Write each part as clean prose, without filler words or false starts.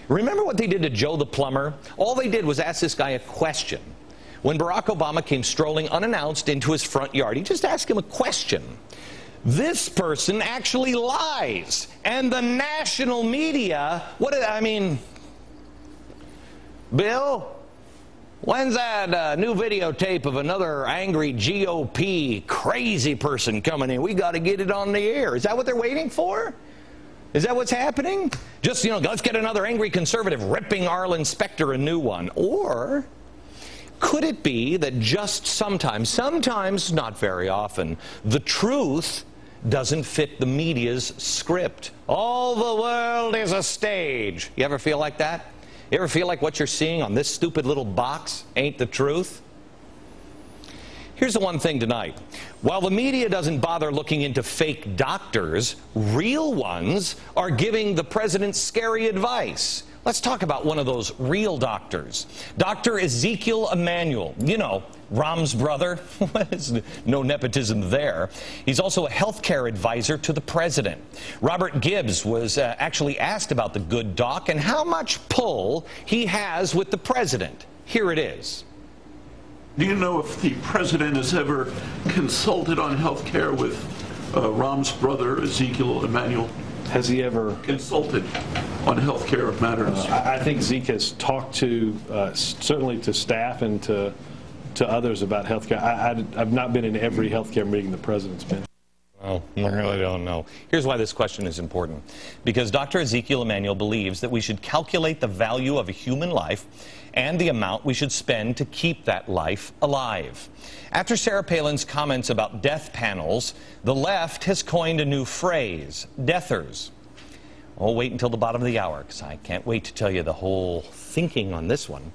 Remember what they did to Joe the plumber? All they did was ask this guy a question. When Barack Obama came strolling unannounced into his front yard, he just asked him a question. This person actually lies. And the national media, Bill, when's that new videotape of another angry GOP crazy person coming in? We got to get it on the air. Is that what they're waiting for? Is that what's happening? Just, let's get another angry conservative ripping Arlen Specter a new one. Or could it be that just sometimes not very often, the truth doesn't fit the media's script? All the world is a stage. You ever feel like that? You ever feel like what you're seeing on this stupid little box ain't the truth? Here's the one thing tonight. While the media doesn't bother looking into fake doctors, real ones are giving the president scary advice. Let's talk about one of those real doctors. Dr. Ezekiel Emanuel, Rahm's brother. No nepotism there. He's also a healthcare advisor to the president. Robert Gibbs was actually asked about the good doc and how much pull he has with the president. Here it is. Do you know if the president has ever consulted on healthcare with Rahm's brother, Ezekiel Emanuel? Has he ever consulted on healthcare matters? I think Zeke has talked to, certainly to staff and to others about healthcare. I've not been in every healthcare meeting the president's been. Oh, I really don't know. Here's why this question is important. Because Dr. Ezekiel Emanuel believes that we should calculate the value of a human life and the amount we should spend to keep that life alive. After Sarah Palin's comments about death panels, the left has coined a new phrase, deathers. Oh, wait until the bottom of the hour, because I can't wait to tell you the whole thinking on this one.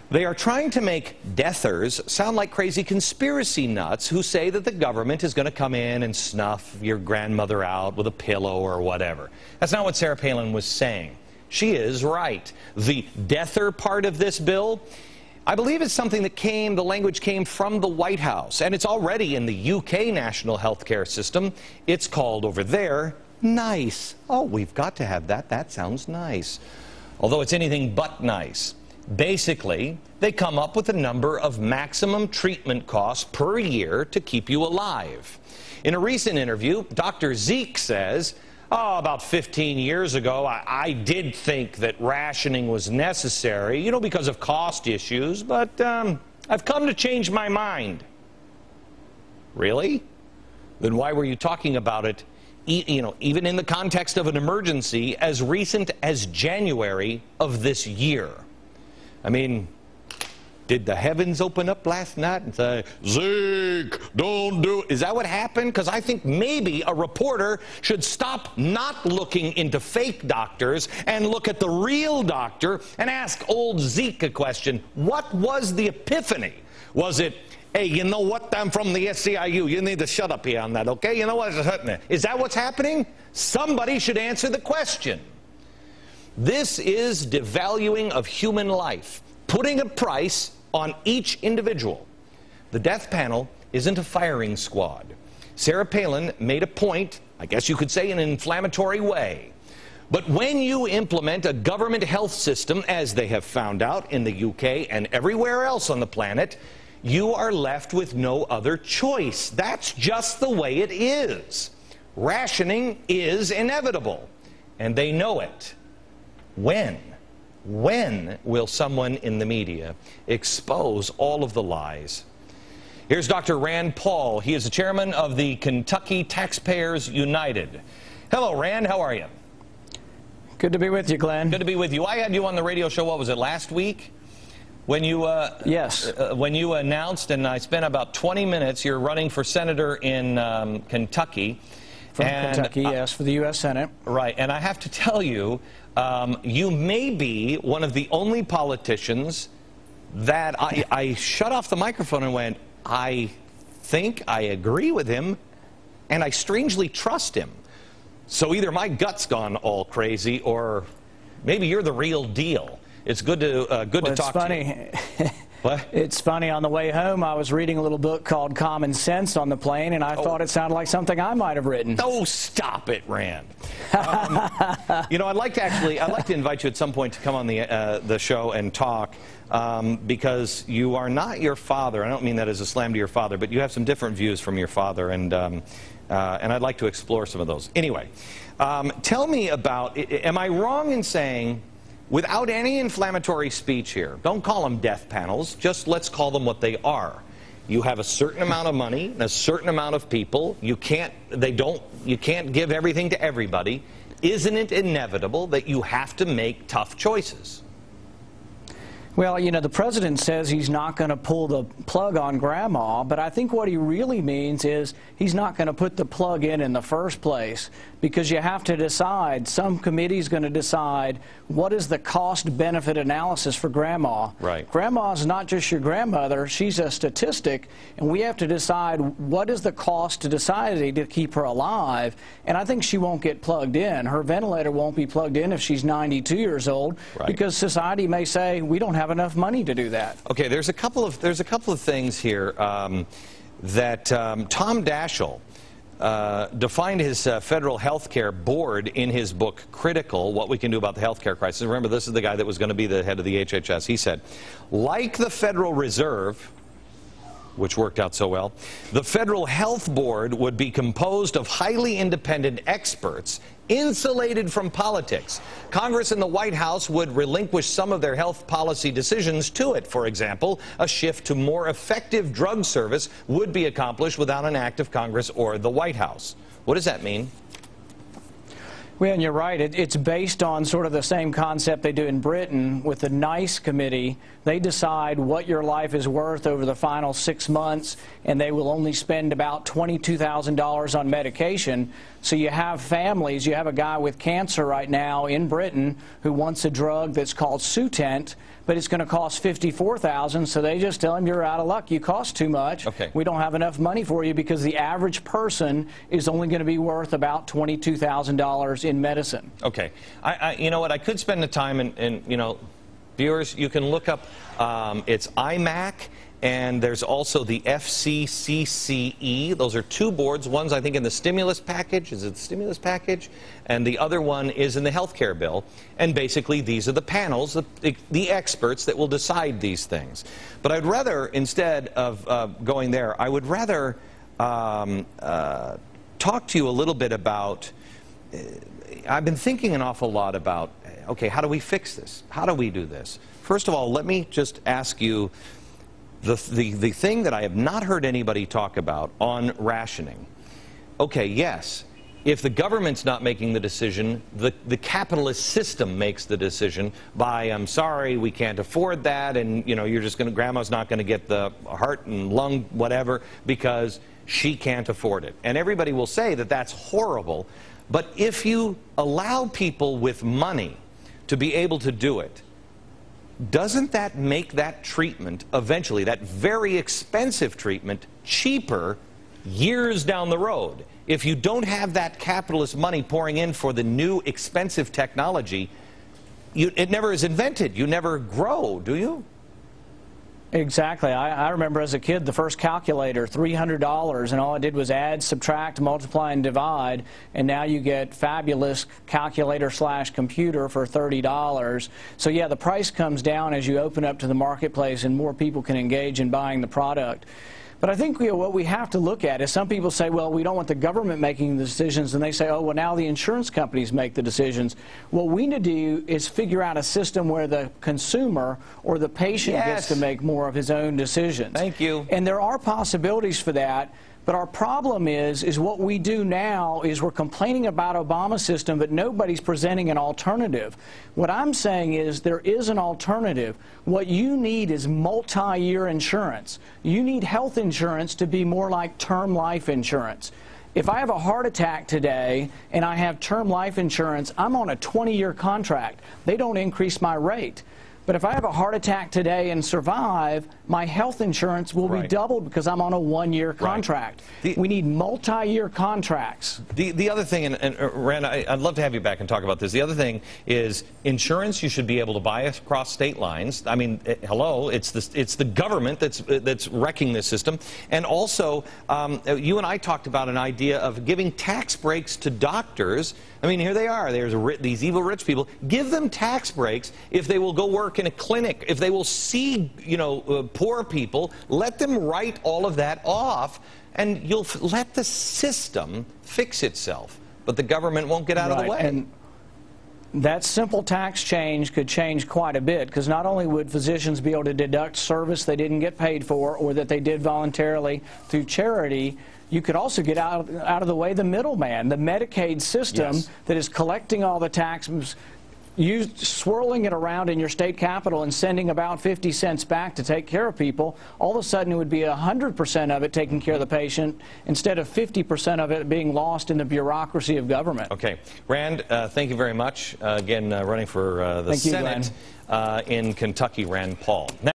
They are trying to make deathers sound like crazy conspiracy nuts who say that the government is going to come in and snuff your grandmother out with a pillow or whatever. That's not what Sarah Palin was saying. She is right. The deather part of this bill, I believe it's something that the language came from the White House, and it's already in the UK national health care system. It's called over there NICE. Oh, we've got to have that. That sounds nice. Although it's anything but nice. Basically, they come up with a number of maximum treatment costs per year to keep you alive. In a recent interview, Dr. Zeke says, about 15 years ago, I did think that rationing was necessary, because of cost issues, but I've come to change my mind. Really? Then why were you talking about it, even in the context of an emergency as recent as January of this year? I mean, did the heavens open up last night and say, Zeke, don't do it? Is that what happened? Because I think maybe a reporter should stop not looking into fake doctors and look at the real doctor and ask old Zeke a question. What was the epiphany? Was it, hey, you know what? I'm from the SCIU. You need to shut up here on that, okay? You know what's happening? Is that what's happening? Somebody should answer the question. This is devaluing of human life, putting a price on each individual. The death panel isn't a firing squad. Sarah Palin made a point, I guess you could say in an inflammatory way. But when you implement a government health system, as they have found out in the UK and everywhere else on the planet, you are left with no other choice. That's just the way it is. Rationing is inevitable, and they know it. When will someone in the media expose all of the lies? Here's Dr. Rand Paul. He is the chairman of the Kentucky Taxpayers United. Hello, Rand. How are you? Good to be with you, Glenn. Good to be with you. I had you on the radio show, what was it, last week? When you, yes. When you announced, and I spent about 20 minutes, you're running for senator in Kentucky. From Kentucky, yes, for the U.S. Senate. Right, and I have to tell you, you may be one of the only politicians that I shut off the microphone and went, I think I agree with him, and I strangely trust him. So either my gut's gone all crazy, or maybe you're the real deal. It's good to talk to you. It's funny. What? It's funny, on the way home, I was reading a little book called Common Sense on the plane, and I thought it sounded like something I might have written. Oh, stop it, Rand. You know, I'd like to invite you at some point to come on the show and talk, because you are not your father. I don't mean that as a slam to your father, but you have some different views from your father, and I'd like to explore some of those. Anyway, tell me about, am I wrong in saying, without any inflammatory speech here, don't call them death panels, just let's call them what they are. You have a certain amount of money and a certain amount of people. You can't give everything to everybody. Isn't it inevitable that you have to make tough choices? Well, you know, the president says he's not going to pull the plug on Grandma, but I think what he really means is he's not going to put the plug in the first place, because you have to decide. Some committee's going to decide what is the cost-benefit analysis for Grandma. Right. Grandma's not just your grandmother, she's a statistic, and we have to decide what is the cost to society to keep her alive, and I think she won't get plugged in. Her ventilator won't be plugged in if she's 92 years old, right, because society may say we don't have enough money to do that. Okay, there's a couple of things here that Tom Daschle defined his federal health care board in his book Critical: What We Can Do About the Health Care Crisis. Remember, this is the guy that was going to be the head of the HHS. He said, like the Federal Reserve, which worked out so well, the Federal Health Board would be composed of highly independent experts insulated from politics. Congress and the White House would relinquish some of their health policy decisions to it. For example, a shift to more effective drug service would be accomplished without an act of Congress or the White House. What does that mean? Well, and you're right. It's based on sort of the same concept they do in Britain with the NICE committee. They decide what your life is worth over the final 6 months, and they will only spend about $22,000 on medication. So you have families. You have a guy with cancer right now in Britain who wants a drug that's called Sutent, but it's going to cost $54,000, so they just tell him, you're out of luck, you cost too much. Okay. We don't have enough money for you, because the average person is only going to be worth about $22,000 in medicine. Okay. You know what, I could spend the time, and you know, viewers, you can look up, it's IMAC, and there's also the FCCCE. Those are two boards. One's, I think, in the stimulus package. Is it the stimulus package? And the other one is in the health care bill. And basically, these are the panels, the experts that will decide these things. But I'd rather, instead of going there, I would rather talk to you a little bit about, I've been thinking an awful lot about, okay, how do we fix this? How do we do this? First of all, let me just ask you the thing that I have not heard anybody talk about on rationing. Okay, yes, if the government's not making the decision, the capitalist system makes the decision by, I'm sorry, we can't afford that, and you know, you're just going to, grandma's not going to get the heart and lung whatever because she can't afford it. And everybody will say that that's horrible, but if you allow people with money to be able to do it, doesn't that make that treatment eventually, that very expensive treatment, cheaper years down the road? If you don't have that capitalist money pouring in for the new expensive technology, it never is invented. You never grow, do you? Exactly. I remember as a kid the first calculator, $300, and all it did was add, subtract, multiply, and divide, and now you get fabulous calculator/computer for $30. So yeah, the price comes down as you open up to the marketplace and more people can engage in buying the product. But I think what we have to look at is, some people say, well, we don't want the government making the decisions, and they say, oh, well, now the insurance companies make the decisions. What we need to do is figure out a system where the consumer or the patient gets to make more of his own decisions. Thank you. And there are possibilities for that. But our problem is what we do now is we're complaining about Obama's system, but nobody's presenting an alternative. What I'm saying is there is an alternative. What you need is multi-year insurance. You need health insurance to be more like term life insurance. If I have a heart attack today and I have term life insurance, I'm on a 20-year contract. They don't increase my rate. But if I have a heart attack today and survive, my health insurance will be doubled because I'm on a one-year contract. We need multi-year contracts. The other thing, and Rand, I'd love to have you back and talk about this. The other thing is insurance you should be able to buy across state lines. I mean, hello, it's the government that's wrecking this system. And also, you and I talked about an idea of giving tax breaks to doctors. I mean, here they are. There's these evil rich people. Give them tax breaks if they will go work in a clinic, if they will see, poor people. Let them write all of that off, and you'll let the system fix itself. But the government won't get out of the way. And that simple tax change could change quite a bit, because not only would physicians be able to deduct service they didn't get paid for or that they did voluntarily through charity, you could also get out of the way the middleman, the Medicaid system that is collecting all the taxes, swirling it around in your state capital and sending about 50 cents back to take care of people. All of a sudden it would be 100% of it taking care of the patient instead of 50% of it being lost in the bureaucracy of government. Okay. Rand, thank you very much. Again, running for the Senate in Kentucky, Rand Paul. Now